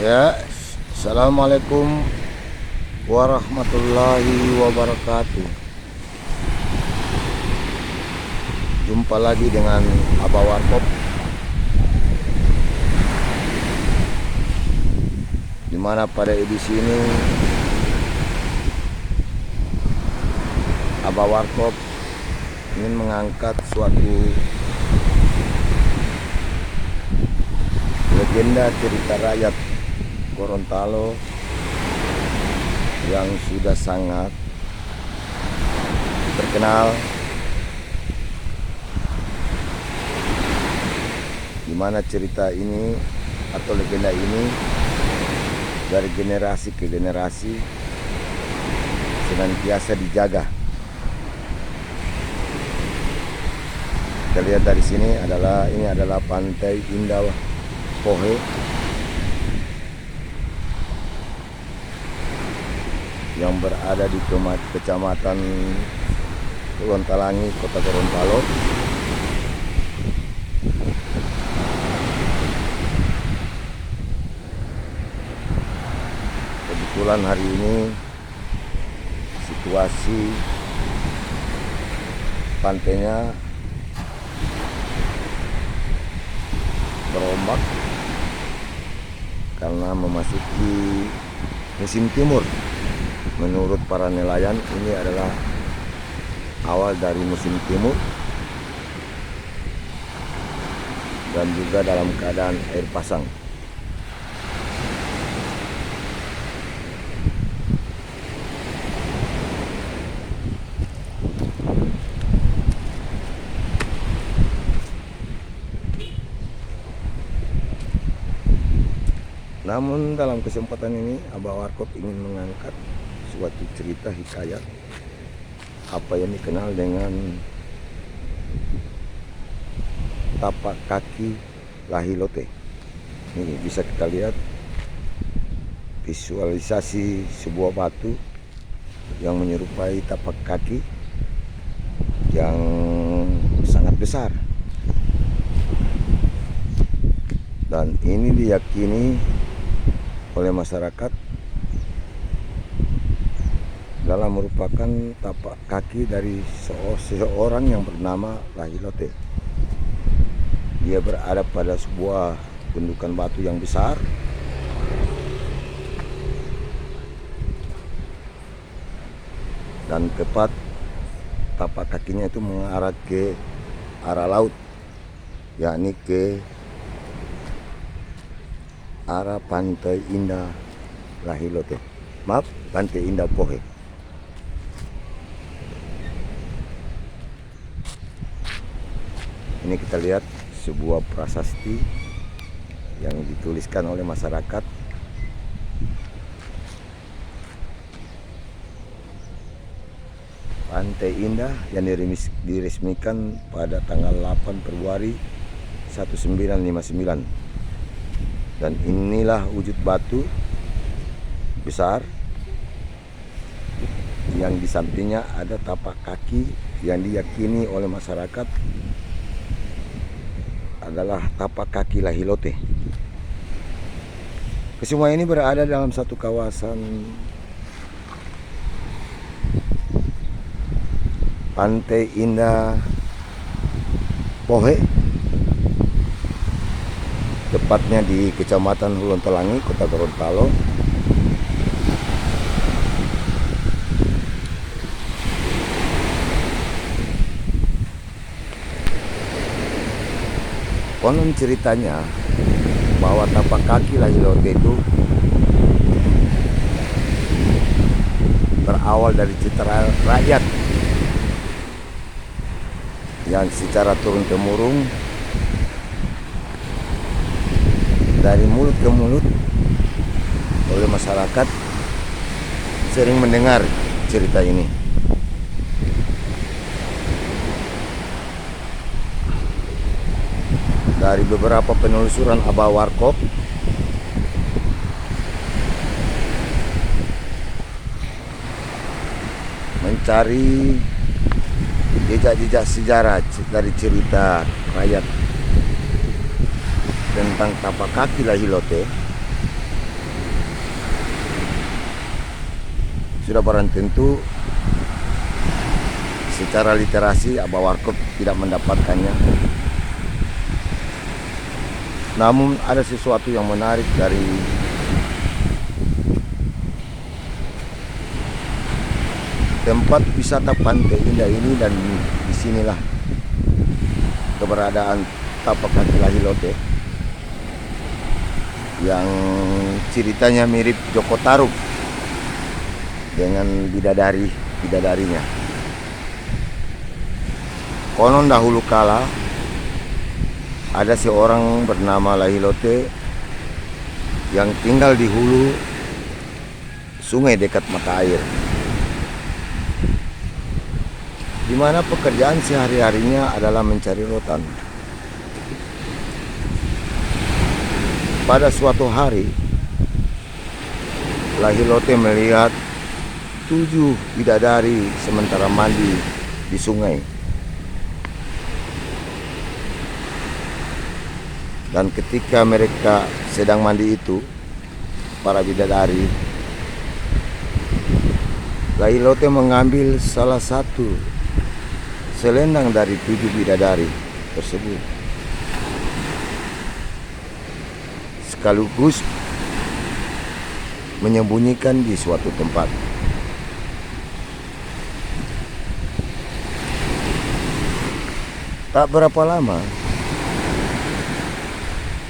Ya, assalamualaikum warahmatullahi wabarakatuh. Jumpa lagi dengan Abah Warkop, dimana pada edisi ini Abah Warkop ingin mengangkat suatu legenda cerita rakyat Gorontalo yang sudah sangat terkenal, di mana cerita ini atau legenda ini dari generasi ke generasi senantiasa dijaga. Kita lihat dari sini ini adalah Pantai Indah Pohe yang berada di Kecamatan Lontalangi, Kota Gorontalo. Kebetulan hari ini situasi pantainya berombak karena memasuki musim timur. Menurut para nelayan, ini adalah awal dari musim timur dan juga dalam keadaan air pasang. Namun dalam kesempatan ini Abah Warkop ingin mengangkat suatu cerita hikayat apa yang dikenal dengan tapak kaki Lahilote. Ini bisa kita lihat visualisasi sebuah batu yang menyerupai tapak kaki yang sangat besar, dan ini diyakini oleh masyarakat dalam merupakan tapak kaki dari seseorang yang bernama Lahilote. Dia berada pada sebuah gundukan batu yang besar dan tepat tapak kakinya itu mengarah ke arah laut, yakni ke arah Pantai Indah Lahilote. Maaf, Pantai Indah Pohe. Ini kita lihat sebuah prasasti yang dituliskan oleh masyarakat. Pantai Indah yang diresmikan pada tanggal 8 Februari 1959. Dan inilah wujud batu besar yang di sampingnya ada tapak kaki yang diyakini oleh masyarakat adalah tapak kaki Lahilote. Kesemua ini berada dalam satu kawasan Pantai Indah Pohe, tepatnya di Kecamatan Lontalangi, Kota Gorontalo. Konon ceritanya bahwa tapak kaki Lahilote itu berawal dari citra rakyat yang secara turun-temurun dari mulut ke mulut oleh masyarakat sering mendengar cerita ini. Dari beberapa penelusuran Abah Warkop, mencari jejak-jejak sejarah dari cerita rakyat tentang tapak kaki Lahilote, sudah barang tentu secara literasi Abah Warkop tidak mendapatkannya. Namun ada sesuatu yang menarik dari tempat wisata Pantai Indah ini, dan disinilah keberadaan tapak kaki Lahilote yang ceritanya mirip Joko Tarub dengan bidadarinya. Konon dahulu kala ada seorang bernama Lahilote yang tinggal di hulu sungai dekat mata air, di mana pekerjaan sehari-harinya adalah mencari rotan. Pada suatu hari, Lahilote melihat 7 bidadari sementara mandi di sungai. Dan ketika mereka sedang mandi itu, para bidadari, Lahilote mengambil salah satu selendang dari 7 bidadari tersebut, sekaligus menyembunyikan di suatu tempat. Tak berapa lama,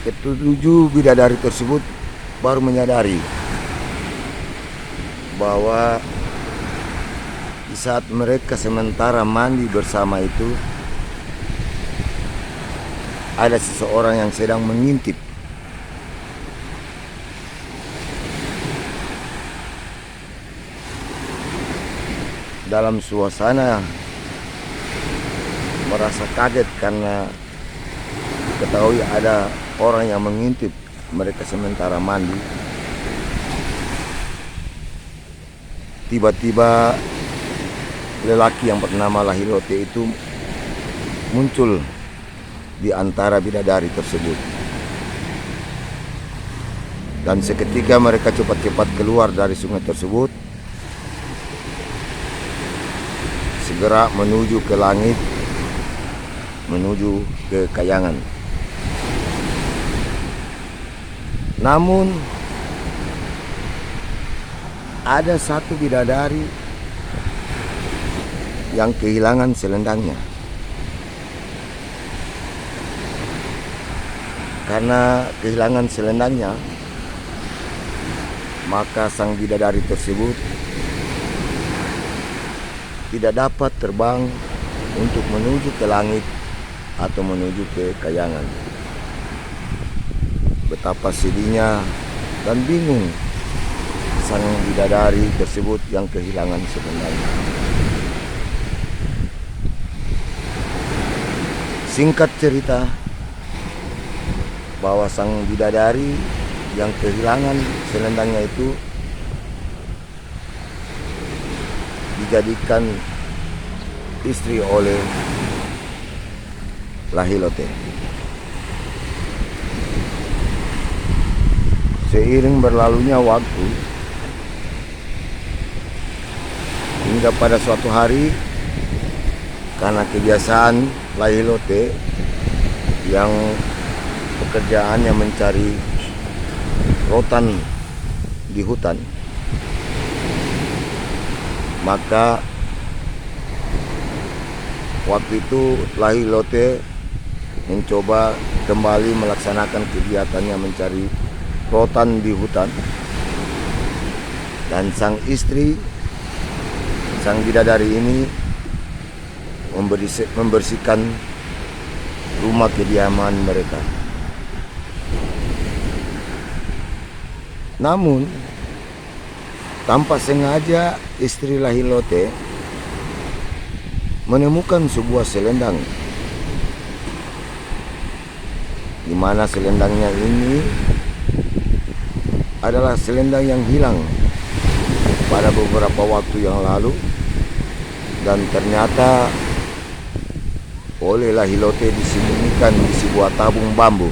ketujuh bidadari tersebut baru menyadari bahwa di saat mereka sementara mandi bersama itu, ada seseorang yang sedang mengintip. Dalam suasana merasa kaget karena diketahui ada orang yang mengintip mereka sementara mandi, tiba-tiba lelaki yang bernama Lahilote itu muncul di antara bidadari tersebut. Dan seketika mereka cepat-cepat keluar dari sungai tersebut, segera menuju ke langit, menuju ke kayangan. Namun ada satu bidadari yang kehilangan selendangnya. Karena kehilangan selendangnya, maka sang bidadari tersebut tidak dapat terbang untuk menuju ke langit atau menuju ke kayangan. Betapa sedihnya dan bingung sang bidadari tersebut yang kehilangan selendangnya. Singkat cerita, bahwa sang bidadari yang kehilangan selendangnya itu dijadikan istri oleh Lahilote. Seiring berlalunya waktu, hingga pada suatu hari, karena kebiasaan Lahilote yang pekerjaannya mencari rotan di hutan, maka waktu itu Lahilote mencoba kembali melaksanakan kegiatannya mencari rotan di hutan, dan sang istri, sang bidadari ini membersihkan rumah kediaman mereka. Namun tanpa sengaja istri Lahilote menemukan sebuah selendang, di mana selendangnya ini adalah selendang yang hilang pada beberapa waktu yang lalu, dan ternyata oleh Lahilote disembunyikan di sebuah tabung bambu.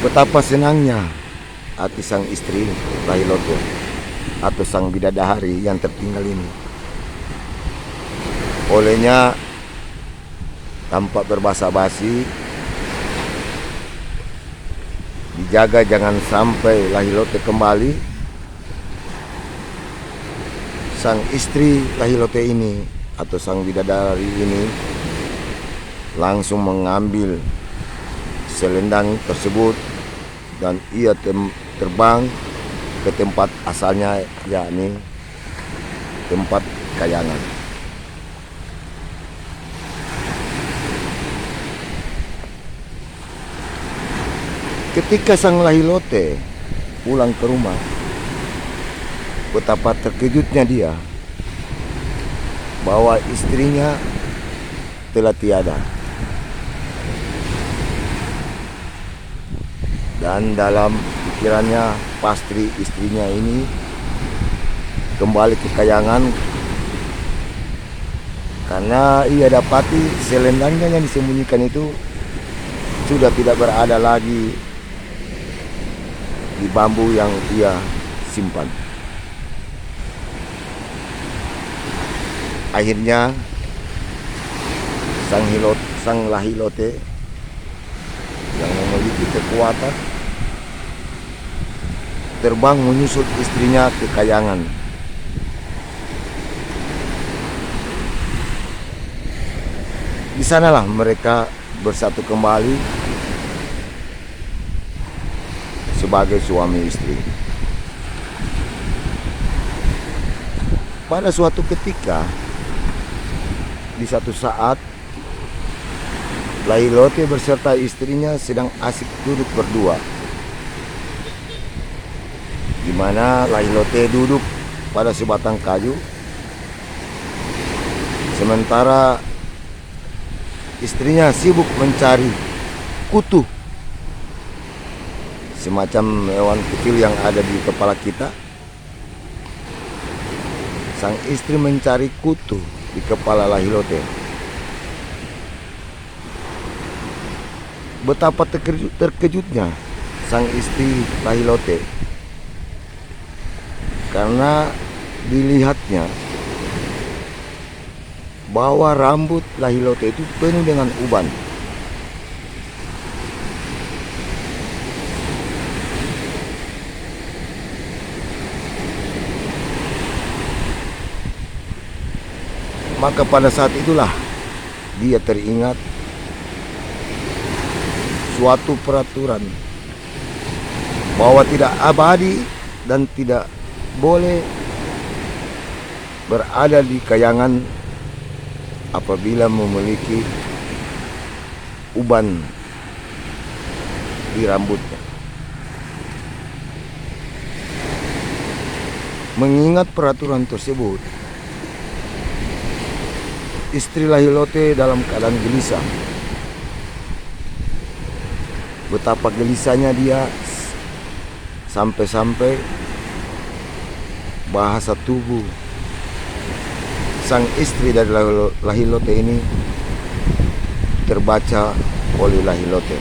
Betapa senangnya hati sang istri Lahilote atau sang bidadari yang tertinggal ini. Olehnya tanpa berbasa-basi dijaga jangan sampai Lahilote kembali. Sang istri Lahilote ini atau sang bidadari ini langsung mengambil selendang tersebut dan ia terbang ke tempat asalnya, yakni tempat kayangan. Ketika sang Lahilote pulang ke rumah, betapa terkejutnya dia bahwa istrinya telah tiada. Dan dalam pikirannya pasti istrinya ini kembali ke kayangan karena ia dapati selendangnya yang disembunyikan itu sudah tidak berada lagi di bambu yang ia simpan. Akhirnya sang Lahilote yang memiliki kekuatan terbang menyusul istrinya ke kayangan. Di sanalah mereka bersatu kembali sebagai suami istri. Pada suatu ketika, di satu saat, Lahilote beserta istrinya sedang asik duduk berdua, di mana Lahilote duduk pada sebatang kayu, sementara istrinya sibuk mencari kutu, semacam hewan kecil yang ada di kepala kita. Sang istri mencari kutu di kepala Lahilote. Betapa terkejutnya sang istri Lahilote karena dilihatnya bahwa rambut Lahilote itu penuh dengan uban. Maka pada saat itulah dia teringat suatu peraturan bahwa tidak abadi dan tidak boleh berada di kayangan apabila memiliki uban di rambutnya. Mengingat peraturan tersebut, istri Lahilote dalam keadaan gelisah. Betapa gelisahnya dia sampai-sampai bahasa tubuh sang istri dari Lahilote ini terbaca oleh Lahilote.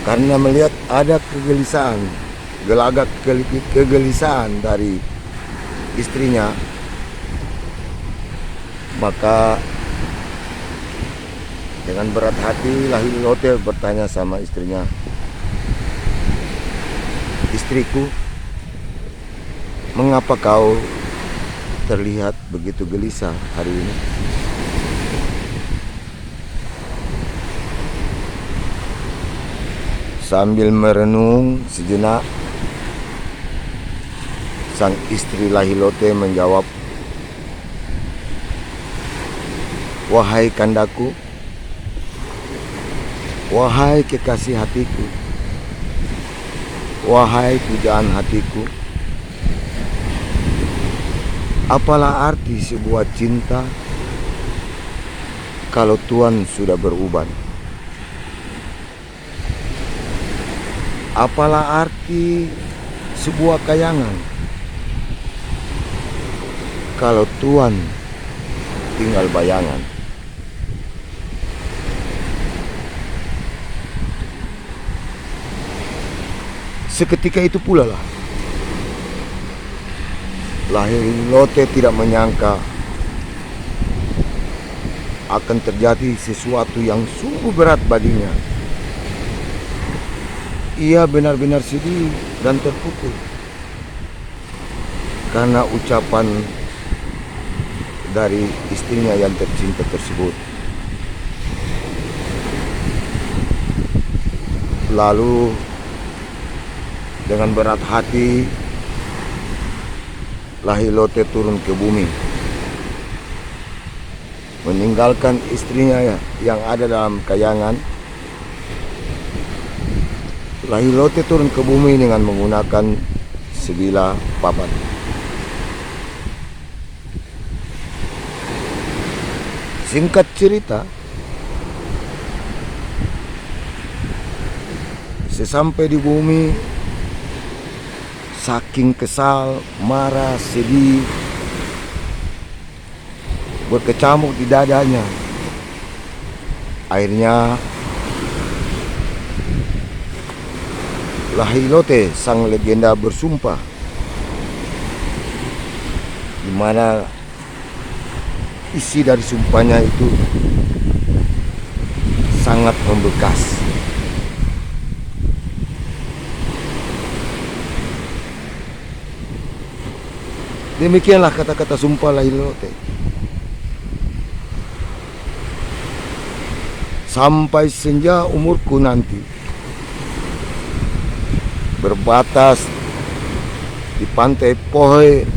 Karena melihat ada kegelisahan, gelagak kegelisahan dari istrinya, maka dengan berat hati Lahilote bertanya sama istrinya, "Istriku, mengapa kau terlihat begitu gelisah hari ini?" Sambil merenung sejenak, sang istri Lahilote menjawab, "Wahai kandaku, wahai kekasih hatiku, wahai pujaan hatiku, apalah arti sebuah cinta kalau Tuhan sudah beruban? Apalah arti sebuah kayangan kalau Tuhan tinggal bayangan?" Seketika itu pula lah Lahilote tidak menyangka akan terjadi sesuatu yang sungguh berat baginya. Ia benar-benar sedih dan terpukul karena ucapan dari istrinya yang tercinta tersebut. Lalu dengan berat hati Lahilote turun ke bumi, meninggalkan istrinya yang ada dalam kayangan. Lahilote turun ke bumi dengan menggunakan sebilah papan. Singkat cerita, sesampai di bumi, saking kesal, marah, sedih, berkecamuk di dadanya. Akhirnya Lahilote, sang legenda, bersumpah, di mana isi dari sumpahnya itu sangat membekas. Demikianlah kata-kata sumpah Lahilote. Sampai senja umurku nanti, berbatas di pantai Pohe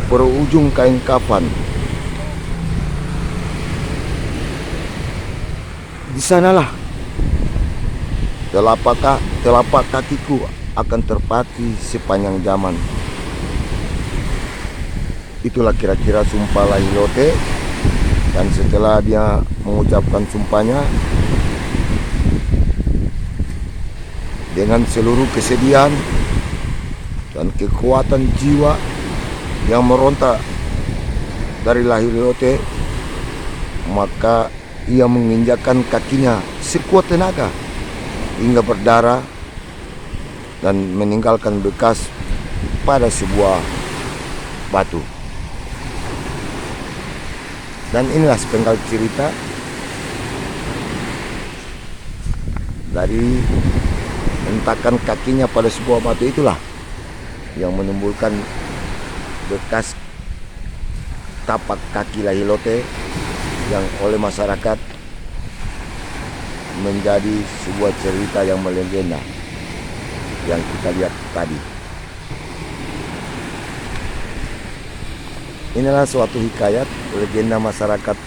berujung kain kafan. Di sanalah telapak kakiku akan terpati sepanjang zaman. Itulah kira-kira sumpah Lahilote. Dan setelah dia mengucapkan sumpahnya, dengan seluruh kesedihan dan kekuatan jiwa yang meronta dari Lahilote, maka ia menginjakkan kakinya sekuat tenaga hingga berdarah dan meninggalkan bekas pada sebuah batu. Dan inilah sepenggal cerita dari hentakan kakinya pada sebuah batu itulah yang menimbulkan bekas tapak kaki Lahilote yang oleh masyarakat menjadi sebuah cerita yang melegenda yang kita lihat tadi. Inilah suatu hikayat legenda masyarakat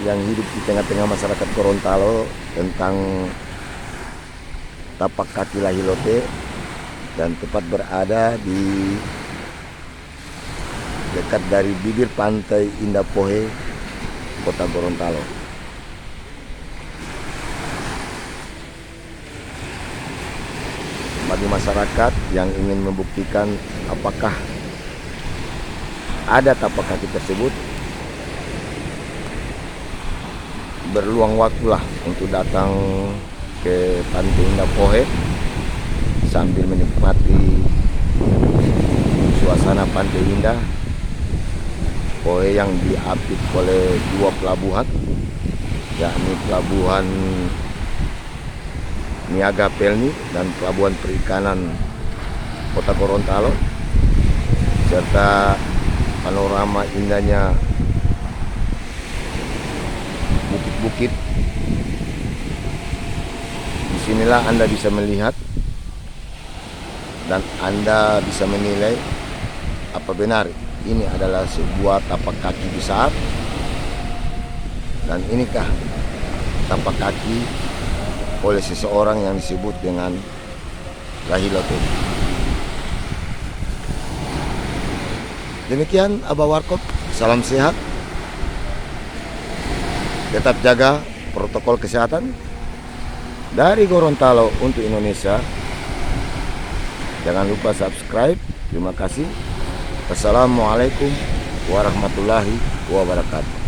yang hidup di tengah-tengah masyarakat Gorontalo tentang tapak kaki Lahilote, dan tepat berada di dekat dari bibir pantai Indah Pohe, kota Gorontalo. Bagi masyarakat yang ingin membuktikan apakah ada tapak kaki tersebut, berluang waktulah untuk datang ke pantai Indah Pohe sambil menikmati suasana pantai indah Pohe yang diapit oleh dua pelabuhan, yakni pelabuhan Niaga Pelni dan pelabuhan perikanan kota Gorontalo, serta panorama indahnya bukit-bukit. Disinilah Anda bisa melihat dan Anda bisa menilai apa benar ini adalah sebuah tapak kaki besar, dan inikah tapak kaki oleh seseorang yang disebut dengan Lahilote. Demikian Abah Warkop, salam sehat, tetap jaga protokol kesehatan dari Gorontalo untuk Indonesia. Jangan lupa subscribe. Terima kasih. Wassalamualaikum warahmatullahi wabarakatuh.